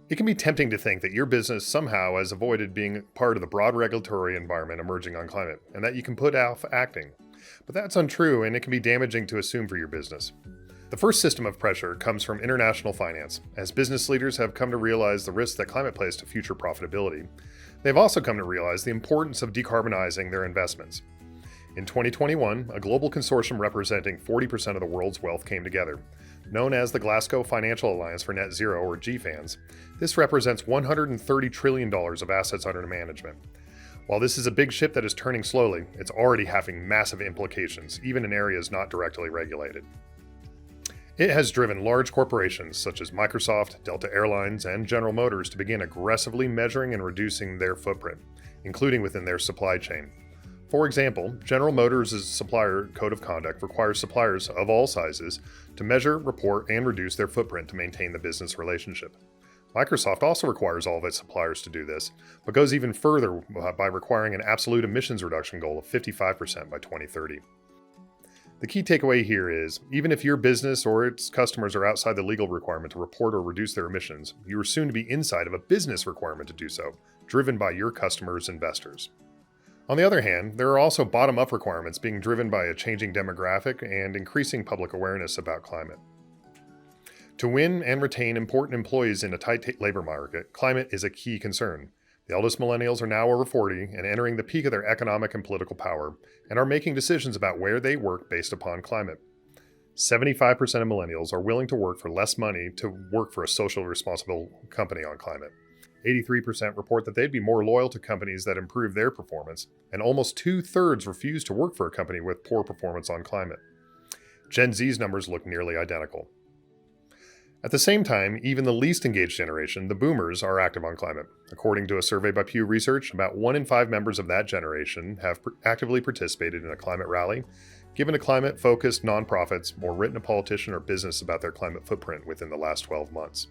It can be tempting to think that your business somehow has avoided being part of the broad regulatory environment emerging on climate, and that you can put off acting. But that's untrue, and it can be damaging to assume for your business. The first system of pressure comes from international finance, as business leaders have come to realize the risks that climate plays to future profitability. They've also come to realize the importance of decarbonizing their investments. In 2021, a global consortium representing 40% of the world's wealth came together. Known as the Glasgow Financial Alliance for Net Zero, or GFANZ, this represents $130 trillion of assets under management. While this is a big ship that is turning slowly, it's already having massive implications, even in areas not directly regulated. It has driven large corporations such as Microsoft, Delta Airlines, and General Motors to begin aggressively measuring and reducing their footprint, including within their supply chain. For example, General Motors' supplier code of conduct requires suppliers of all sizes to measure, report, and reduce their footprint to maintain the business relationship. Microsoft also requires all of its suppliers to do this, but goes even further by requiring an absolute emissions reduction goal of 55% by 2030. The key takeaway here is, even if your business or its customers are outside the legal requirement to report or reduce their emissions, you are soon to be inside of a business requirement to do so, driven by your customers' investors. On the other hand, there are also bottom-up requirements being driven by a changing demographic and increasing public awareness about climate. To win and retain important employees in a tight labor market, climate is a key concern. The eldest millennials are now over 40 and entering the peak of their economic and political power, and are making decisions about where they work based upon climate. 75% of millennials are willing to work for less money to work for a socially responsible company on climate. 83% report that they'd be more loyal to companies that improve their performance, and almost 2/3 refuse to work for a company with poor performance on climate. Gen Z's numbers look nearly identical. At the same time, even the least engaged generation, the boomers, are active on climate. According to a survey by Pew Research, about 1 in 5 members of that generation have actively participated in a climate rally, given to climate-focused nonprofits, or written a politician or business about their climate footprint within the last 12 months.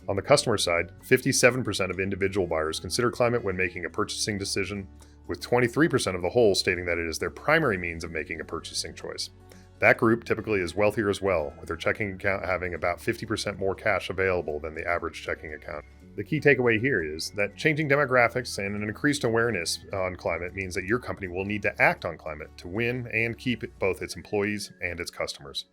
On the customer side, 57% of individual buyers consider climate when making a purchasing decision, with 23% of the whole stating that it is their primary means of making a purchasing choice. That group typically is wealthier as well, with their checking account having about 50% more cash available than the average checking account. The key takeaway here is that changing demographics and an increased awareness on climate means that your company will need to act on climate to win and keep both its employees and its customers.